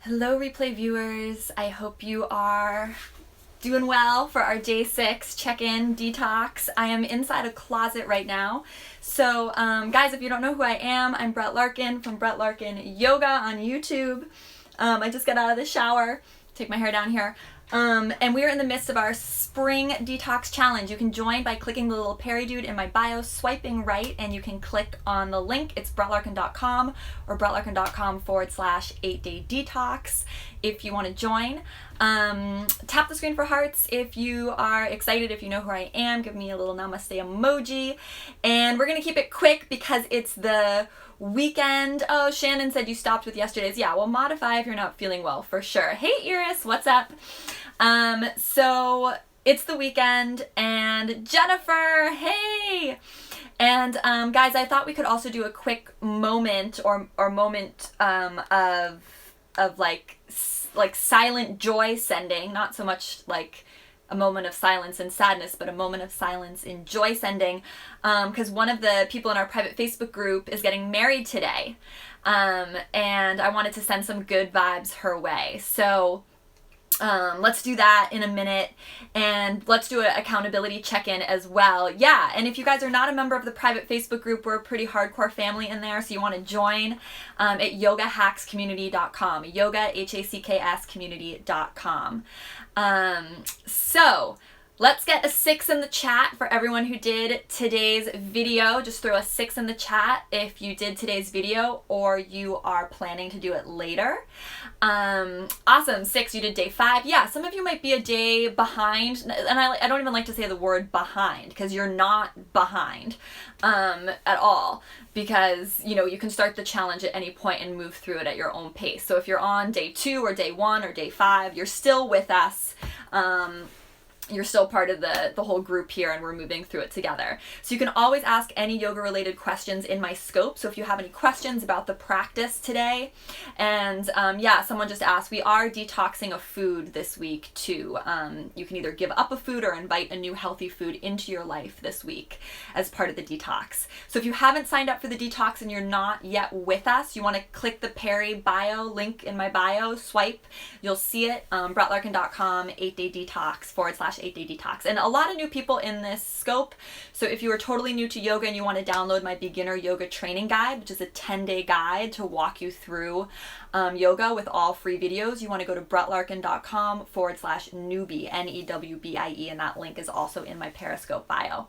Hello replay viewers, I hope you are doing well for our day 6 check-in detox. I am inside a closet right now. So guys, if you don't know who I am, I'm Brett Larkin from BrettLarkinYoga on YouTube. I just got out of the shower, take my hair down here. And we're in the midst of our spring detox challenge. You can join by clicking the little Perry dude in my bio, swiping right, and you can click on the link. It's BrettLarkin.com or BrettLarkin.com/8-day detox if you want to join. Tap the screen for hearts if you are excited, if you know who I am. Give me a little namaste emoji. And we're going to keep it quick because it's the weekend. Oh, Shannon said you stopped with yesterday's. Yeah, well, modify if you're not feeling well for sure. Hey, Iris, what's up? So it's the weekend, and Jennifer, hey! And guys, I thought we could also do a quick moment or moment of like silent joy sending, not so much like a moment of silence and sadness, but a moment of silence in joy sending, because one of the people in our private Facebook group is getting married today, and I wanted to send some good vibes her way. So let's do that in a minute, and let's do an accountability check-in as well. Yeah, and if you guys are not a member of the private Facebook group, we're a pretty hardcore family in there, so you want to join at yogahackscommunity.com, yogahackscommunity.com. So let's get a 6 in the chat for everyone who did today's video. Just throw a 6 in the chat if you did today's video or you are planning to do it later. Awesome. 6, you did day 5. Yeah, some of you might be a day behind, and I don't even like to say the word behind because you're not behind at all, because you can start the challenge at any point and move through it at your own pace. So if you're on day 2 or day 1 or day 5, you're still with us. You're still part of the whole group here, and we're moving through it together. So you can always ask any yoga related questions in my scope. So if you have any questions about the practice today, and yeah, someone just asked, we are detoxing a food this week too. You can either give up a food or invite a new healthy food into your life this week as part of the detox. So if you haven't signed up for the detox and you're not yet with us, you want to click the Perry bio link in my bio, swipe, you'll see it, BrettLarkin.com, 8-day detox /8-day detox. And a lot of new people in this scope. So if you are totally new to yoga and you want to download my beginner yoga training guide, which is a 10-day guide to walk you through yoga with all free videos, you want to go to BrettLarkin.com /newbie, NEWBIE, and that link is also in my Periscope bio.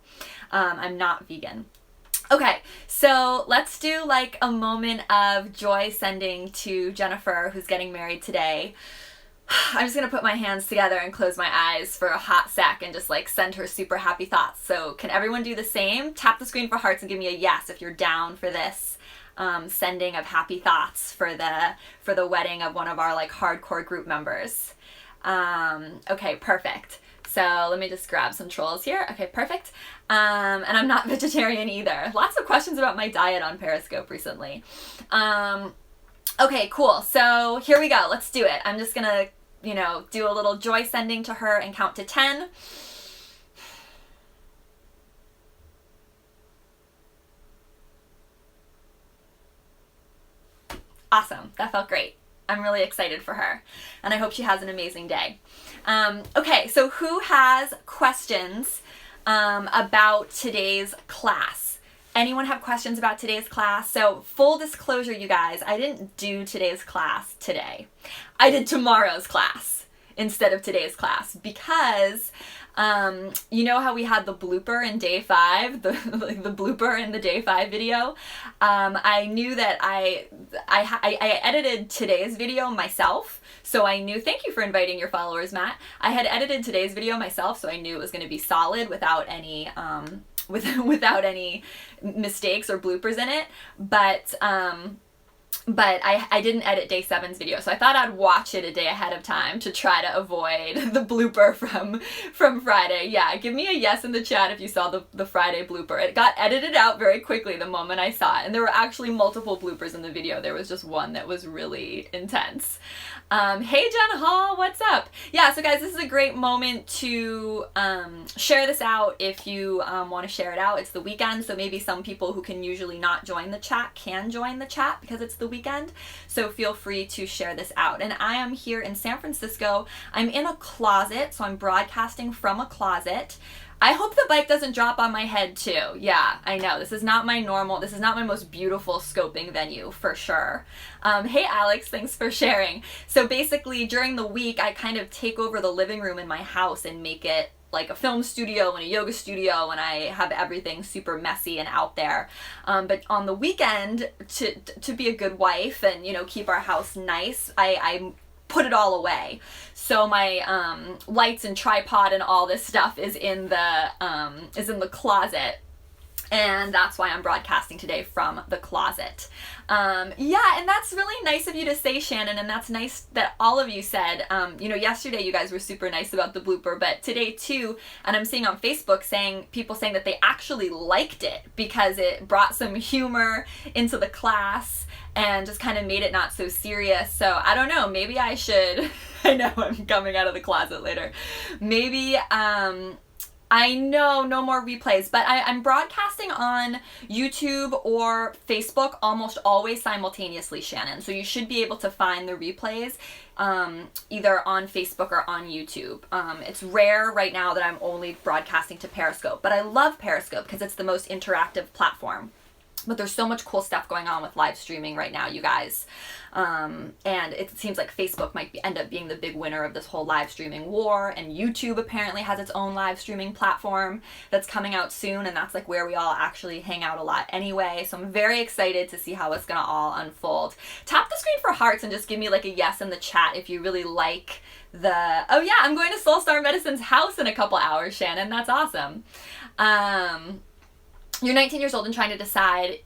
I'm not vegan. Okay, so let's do like a moment of joy sending to Jennifer, who's getting married today. I'm just going to put my hands together and close my eyes for a hot sec and just like send her super happy thoughts. So can everyone do the same? Tap the screen for hearts and give me a yes if you're down for this sending of happy thoughts for the wedding of one of our like hardcore group members. Okay, perfect. So let me just grab some trolls here. Okay, perfect. And I'm not vegetarian either. Lots of questions about my diet on Periscope recently. Okay, cool. So here we go. Let's do it. I'm just going to, do a little joy sending to her and count to 10. Awesome. That felt great. I'm really excited for her, and I hope she has an amazing day. Okay, so who has questions about today's class? Anyone have questions about today's class? So full disclosure, you guys, I didn't do today's class today. I did tomorrow's class instead of today's class because you know how we had the blooper in day 5, the blooper in the day 5 video? I knew that I edited today's video myself, so I knew, thank you for inviting your followers, Matt. I had edited today's video myself, so I knew it was going to be solid without any without any mistakes or bloopers in it, but I didn't edit day 7's video, so I thought I'd watch it a day ahead of time to try to avoid the blooper from Friday. Yeah, give me a yes in the chat if you saw the Friday blooper. It got edited out very quickly the moment I saw it, and there were actually multiple bloopers in the video. There was just one that was really intense. Hey Jen Hall, what's up? Yeah, so guys, this is a great moment to share this out if you want to share it out. It's the weekend, so maybe some people who can usually not join the chat can join the chat because it's the weekend. So feel free to share this out. And I am here in San Francisco. I'm in a closet, so I'm broadcasting from a closet. I hope the bike doesn't drop on my head too. Yeah, I know. This is not my most beautiful scoping venue for sure. Hey Alex, thanks for sharing. So basically during the week, I kind of take over the living room in my house and make it like a film studio and a yoga studio, and I have everything super messy and out there. But on the weekend, to be a good wife and, you know, keep our house nice, I put it all away. So my lights and tripod and all this stuff is in the closet, and that's why I'm broadcasting today from the closet. Yeah, and that's really nice of you to say, Shannon, and that's nice that all of you said, you know, yesterday you guys were super nice about the blooper, but today too, and I'm seeing on Facebook people saying that they actually liked it because it brought some humor into the class and just kind of made it not so serious. So I don't know, maybe I should, I know I'm coming out of the closet later. Maybe, I know, no more replays, but I'm broadcasting on YouTube or Facebook almost always simultaneously, Shannon. So you should be able to find the replays either on Facebook or on YouTube. It's rare right now that I'm only broadcasting to Periscope, but I love Periscope because it's the most interactive platform. But there's so much cool stuff going on with live streaming right now, you guys. And it seems like Facebook might end up being the big winner of this whole live streaming war. And YouTube apparently has its own live streaming platform that's coming out soon. And that's like where we all actually hang out a lot anyway. So I'm very excited to see how it's going to all unfold. Tap the screen for hearts and just give me like a yes in the chat if you really like oh yeah, I'm going to Soul Star Medicine's house in a couple hours, Shannon. That's awesome. You're 19 years old and trying to decide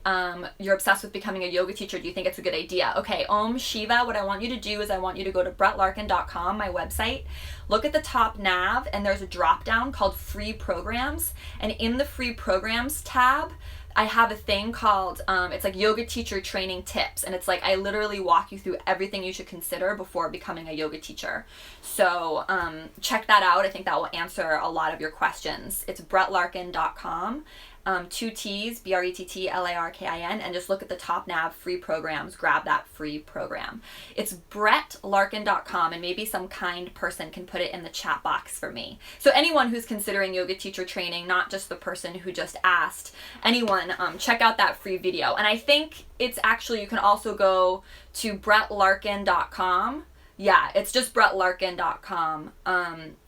you're obsessed with becoming a yoga teacher. Do you think it's a good idea? Okay, Om Shiva, what I want you to do is I want you to go to BrettLarkin.com, my website. Look at the top nav, and there's a drop down called Free Programs. And in the Free Programs tab, I have a thing called, it's like Yoga Teacher Training Tips. And it's like I literally walk you through everything you should consider before becoming a yoga teacher. So check that out. I think that will answer a lot of your questions. It's BrettLarkin.com. 2 T's, BrettLarkin, and just look at the top nav, free programs, grab that free program. It's BrettLarkin.com, and maybe some kind person can put it in the chat box for me. So anyone who's considering yoga teacher training, not just the person who just asked, anyone, check out that free video. And I think it's actually, you can also go to BrettLarkin.com. Yeah, it's just BrettLarkin.com.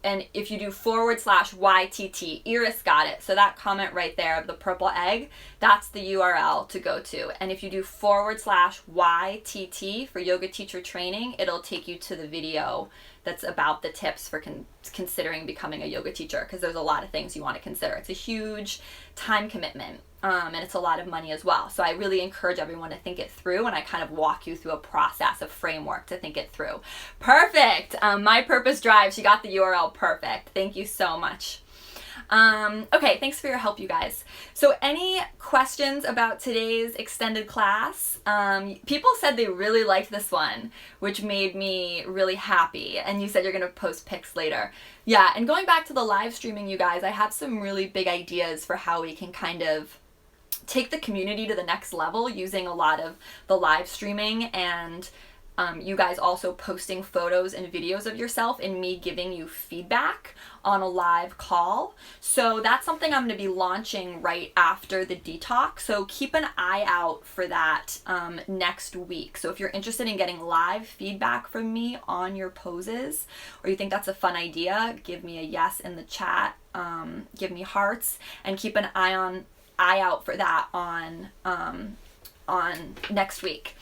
And if you do /YTT, Iris got it. So that comment right there of the purple egg, that's the URL to go to. And if you do /YTT for yoga teacher training, it'll take you to the video that's about the tips for considering becoming a yoga teacher, because there's a lot of things you want to consider. It's a huge time commitment. And it's a lot of money as well. So I really encourage everyone to think it through, and I kind of walk you through a process, a framework to think it through. Perfect. My purpose drives. You got the URL perfect. Thank you so much. Okay, thanks for your help, you guys. So any questions about today's extended class? People said they really liked this one, which made me really happy. And you said you're going to post pics later. Yeah, and going back to the live streaming, you guys, I have some really big ideas for how we can kind of take the community to the next level using a lot of the live streaming and you guys also posting photos and videos of yourself and me giving you feedback on a live call. So that's something I'm going to be launching right after the detox. So keep an eye out for that next week. So if you're interested in getting live feedback from me on your poses, or you think that's a fun idea, give me a yes in the chat, give me hearts, and keep an eye out for that on next week.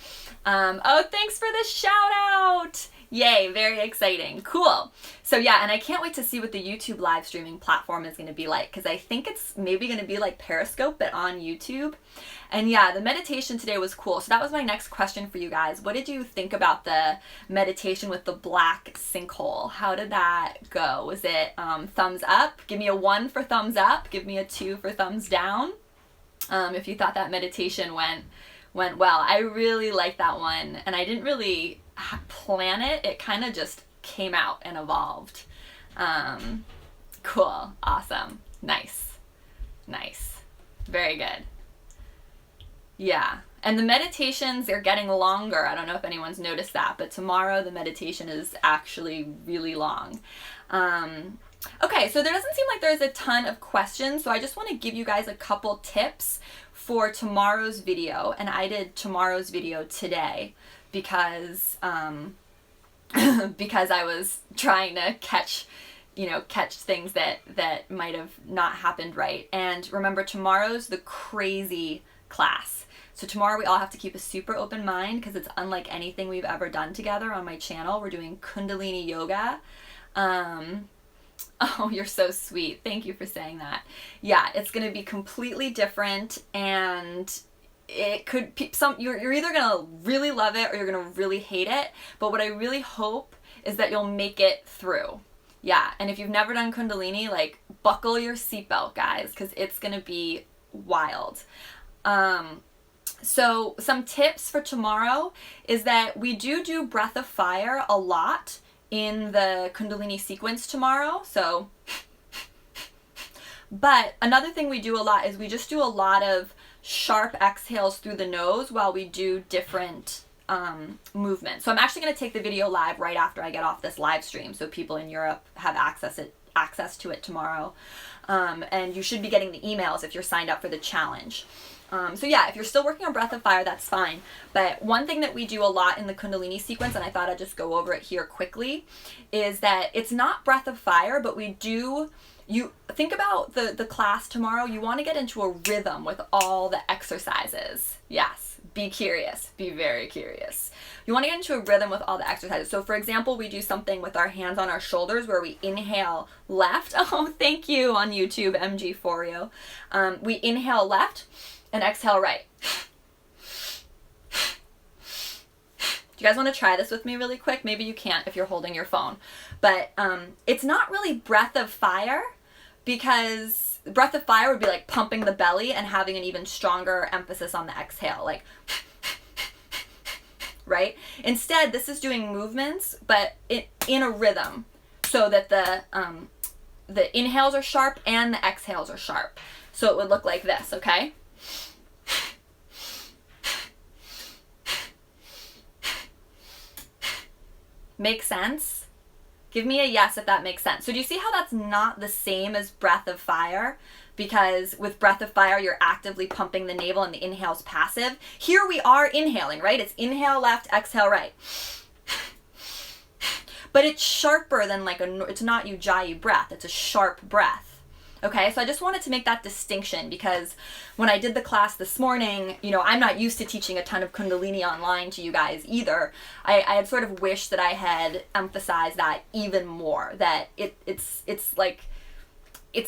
Oh, thanks for the shout out. Yay, very exciting. Cool. So yeah, and I can't wait to see what the YouTube live streaming platform is going to be like, because I think it's maybe going to be like Periscope, but on YouTube. And yeah, the meditation today was cool. So that was my next question for you guys. What did you think about the meditation with the black sinkhole? How did that go? Was it thumbs up? Give me a 1 for thumbs up. Give me a 2 for thumbs down. If you thought that meditation went well. I really liked that one, and I didn't really plan it. It kind of just came out and evolved. Cool. Awesome. Nice. Nice. Very good. Yeah. And the meditations, they're getting longer. I don't know if anyone's noticed that, but tomorrow the meditation is actually really long. Okay, so there doesn't seem like there's a ton of questions, so I just want to give you guys a couple tips for tomorrow's video. And I did tomorrow's video today because because I was trying to catch things that might have not happened right. And remember, tomorrow's the crazy class. So tomorrow we all have to keep a super open mind because it's unlike anything we've ever done together on my channel. We're doing Kundalini Yoga. Oh, you're so sweet. Thank you for saying that. Yeah, it's going to be completely different, and it could be you're either going to really love it or you're going to really hate it. But what I really hope is that you'll make it through. Yeah, and if you've never done Kundalini, like, buckle your seatbelt, guys, because it's going to be wild. So some tips for tomorrow is that we do breath of fire a lot in the Kundalini sequence tomorrow. So, but another thing we do a lot is we just do a lot of sharp exhales through the nose while we do different movements. So I'm actually going to take the video live right after I get off this live stream, so people in Europe have access to it tomorrow. And you should be getting the emails if you're signed up for the challenge. So yeah, if you're still working on breath of fire, that's fine. But one thing that we do a lot in the Kundalini sequence, and I thought I'd just go over it here quickly, is that it's not breath of fire, but you think about the class tomorrow. You want to get into a rhythm with all the exercises. Yes, be curious, be very curious. You want to get into a rhythm with all the exercises. So for example, we do something with our hands on our shoulders where we inhale left. Oh, thank you on YouTube, MG Forio. We inhale left and exhale right. Do you guys want to try this with me really quick? Maybe you can't if you're holding your phone. But it's not really breath of fire, because breath of fire would be like pumping the belly and having an even stronger emphasis on the exhale, like, right? Instead, this is doing movements, but in a rhythm, so that the inhales are sharp and the exhales are sharp. So it would look like this, okay? Make sense? Give me a yes if that makes sense. So do you see how that's not the same as breath of fire? Because with breath of fire, you're actively pumping the navel and the inhale's passive. Here we are inhaling, right? It's inhale left, exhale right. But it's sharper than it's not ujjayi breath. It's a sharp breath. Okay, so I just wanted to make that distinction, because when I did the class this morning, I'm not used to teaching a ton of Kundalini online to you guys either. I had sort of wished that I had emphasized that even more, that it's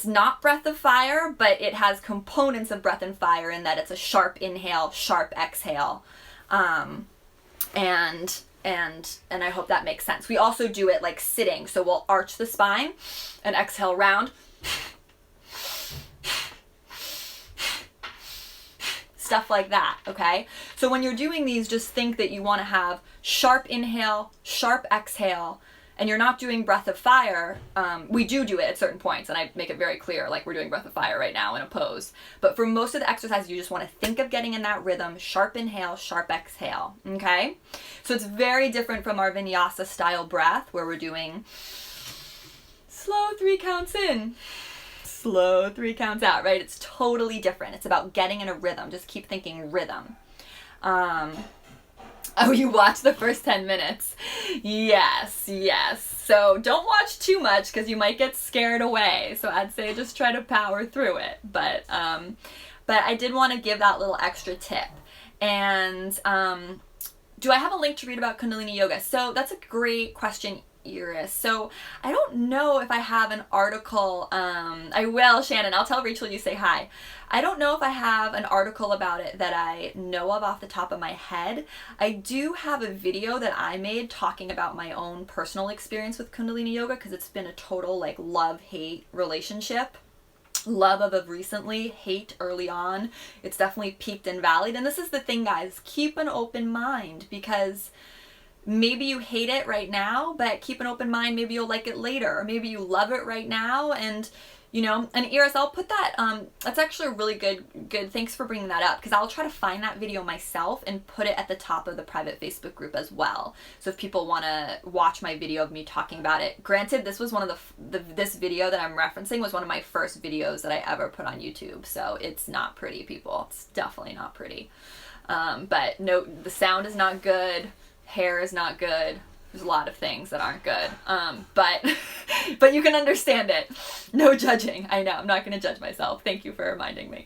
not breath of fire, but it has components of breath and fire in that it's a sharp inhale, sharp exhale. And I hope that makes sense. We also do it like sitting, so we'll arch the spine and exhale round. Stuff like that, okay? So when you're doing these, just think that you want to have sharp inhale, sharp exhale, and you're not doing breath of fire. We do it at certain points, and I make it very clear, like we're doing breath of fire right now in a pose. But for most of the exercises, you just want to think of getting in that rhythm, sharp inhale, sharp exhale, okay? So it's very different from our vinyasa style breath, where we're doing slow 3 counts in, slow 3 counts out, right? It's totally different. It's about getting in a rhythm. Just keep thinking rhythm. Oh, you watch the first 10 minutes. Yes. So don't watch too much because you might get scared away. So I'd say just try to power through it. But I did want to give that little extra tip. And do I have a link to read about Kundalini Yoga? So that's a great question, Iris. So I don't know if I have an article. I will, Shannon. I'll tell Rachel you say hi. I don't know if I have an article about it that I know of off the top of my head. I do have a video that I made talking about my own personal experience with Kundalini Yoga, because it's been a total love-hate relationship. Love of recently, hate early on. It's definitely peaked and valleyed. And this is the thing, guys. Keep an open mind, because maybe you hate it right now, but keep an open mind. Maybe you'll like it later, or maybe you love it right now. And and Iris, I'll put that, that's actually a really good, thanks for bringing that up, because I'll try to find that video myself and put it at the top of the private Facebook group as well. So if people want to watch my video of me talking about it, granted, this was one of this video that I'm referencing was one of my first videos that I ever put on YouTube. So it's not pretty, people. It's definitely not pretty. But no, the sound is not good. Hair is not good. There's a lot of things that aren't good. But you can understand it. No judging. I know, I'm not going to judge myself. Thank you for reminding me.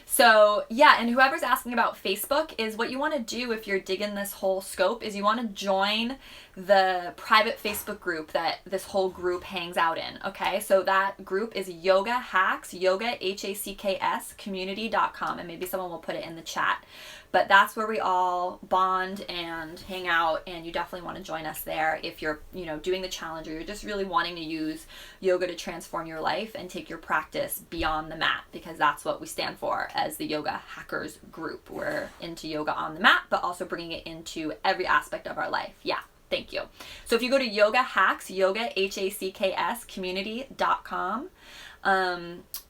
So yeah, and whoever's asking about Facebook, is what you want to do if you're digging this whole scope is you want to join the private Facebook group that this whole group hangs out in. Okay, so that group is Yoga Hacks, Yoga HACKS community.com, and maybe someone will put it in the chat. But that's where we all bond and hang out, and you definitely want to join us there if you're, doing the challenge, or you're just really wanting to use yoga to transform your life and take your practice beyond the mat, because that's what we stand for as the Yoga Hackers group. We're into yoga on the mat, but also bringing it into every aspect of our life. Yeah. Thank you. So if you go to Yoga Hacks, Yoga HACKS community.com,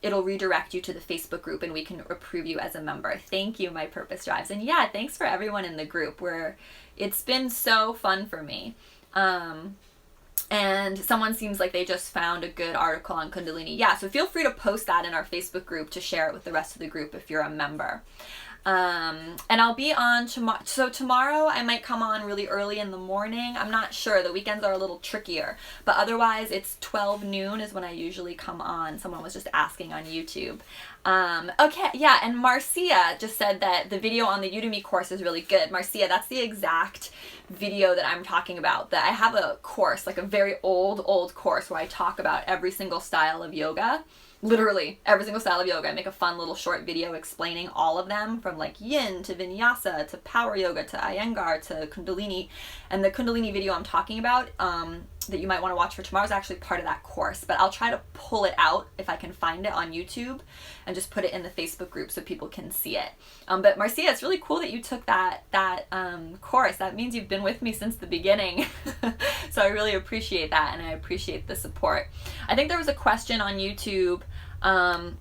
it'll redirect you to the Facebook group, and we can approve you as a member. Thank you, my purpose drives. And yeah, thanks for everyone in the group, where it's been so fun for me. And someone seems like they just found a good article on Kundalini. Yeah, so feel free to post that in our Facebook group to share it with the rest of the group if you're a member. And I'll be on tomorrow. So tomorrow I might come on really early in the morning. I'm not sure. The weekends are a little trickier, but otherwise it's 12 noon is when I usually come on. Someone was just asking on YouTube. Okay. Yeah. And Marcia just said that the video on the Udemy course is really good. Marcia, that's the exact video that I'm talking about. That I have a course, like a very old course, where I talk about every single style of yoga. Literally every single style of yoga. I make a fun little short video explaining all of them, from like yin to vinyasa to power yoga to Iyengar to Kundalini. And the Kundalini video I'm talking about, that you might want to watch for tomorrow, is actually part of that course. But I'll try to pull it out if I can find it on YouTube and just put it in the Facebook group so people can see it. But Marcia, it's really cool that you took that course. That means you've been with me since the beginning. So I really appreciate that, and I appreciate the support. I think there was a question on YouTube.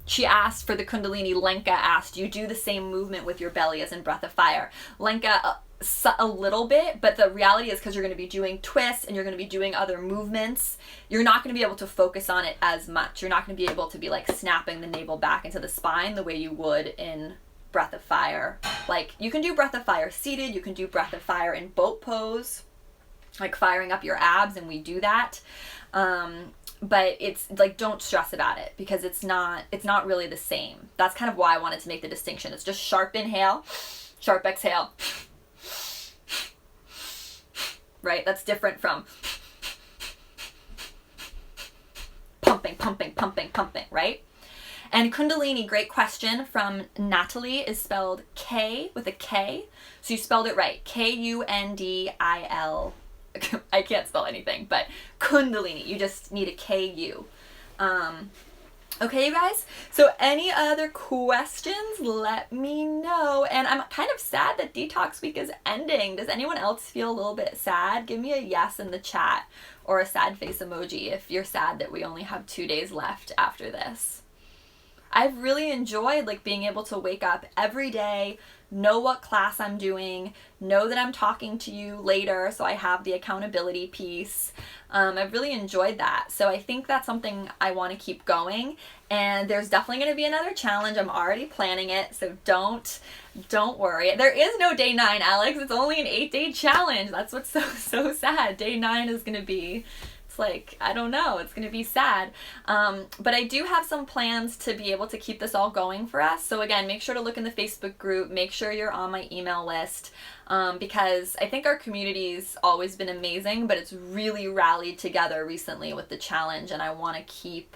She asked for the Kundalini. Lenka asked, do you do the same movement with your belly as in Breath of Fire? Lenka, a little bit, but the reality is, because you're going to be doing twists and you're going to be doing other movements, you're not going to be able to focus on it as much. You're not going to be able to be like snapping the navel back into the spine the way you would in Breath of Fire. Like, you can do Breath of Fire seated, you can do Breath of Fire in boat pose, like firing up your abs, and we do that. But it's like, don't stress about it, because it's not really the same. That's kind of why I wanted to make the distinction. It's just sharp inhale, sharp exhale. Right? That's different from pumping, right? And Kundalini, great question from Natalie, is spelled K with a K. So you spelled it right. Kundil. I can't spell anything, but Kundalini. You just need a KU. Okay, you guys? So any other questions, let me know. And I'm kind of sad that Detox Week is ending. Does anyone else feel a little bit sad? Give me a yes in the chat, or a sad face emoji if you're sad that we only have 2 days left after this. I've really enjoyed like being able to wake up every day, know what class I'm doing, know that I'm talking to you later, so I have the accountability piece. I've really enjoyed that. So I think that's something I want to keep going. And there's definitely going to be another challenge. I'm already planning it, so don't worry. There is no day 9, Alex. It's only an 8-day challenge. That's what's so sad. Day 9 is going to be, like, I don't know, it's gonna be sad. But I do have some plans to be able to keep this all going for us. So again, make sure to look in the Facebook group, make sure you're on my email list, because I think our community's always been amazing, but it's really rallied together recently with the challenge, and I want to keep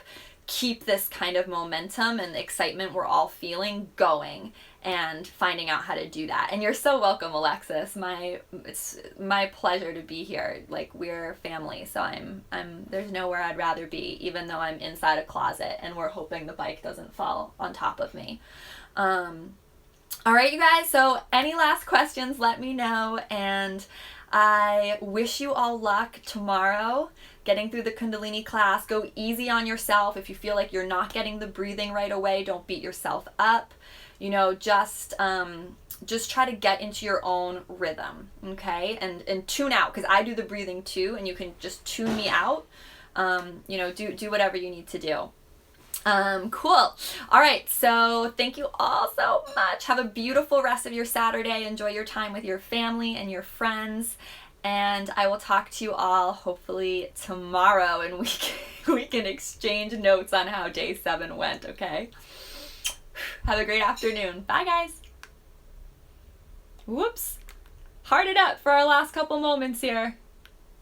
this kind of momentum and excitement we're all feeling going, and finding out how to do that. And you're so welcome, Alexis. It's my pleasure to be here. Like, we're family, so I'm there's nowhere I'd rather be, even though I'm inside a closet and we're hoping the bike doesn't fall on top of me. All right, you guys, so any last questions, let me know. And I wish you all luck tomorrow getting through the Kundalini class. Go easy on yourself. If you feel like you're not getting the breathing right away, don't beat yourself up. You know, just try to get into your own rhythm, okay? And tune out, because I do the breathing too, and you can just tune me out. You know, do whatever you need to do. Cool. All right. So thank you all so much. Have a beautiful rest of your Saturday. Enjoy your time with your family and your friends. And I will talk to you all hopefully tomorrow, and we can exchange notes on how day 7 went, okay? Have a great afternoon. Bye, guys. Whoops. Heart it up for our last couple moments here.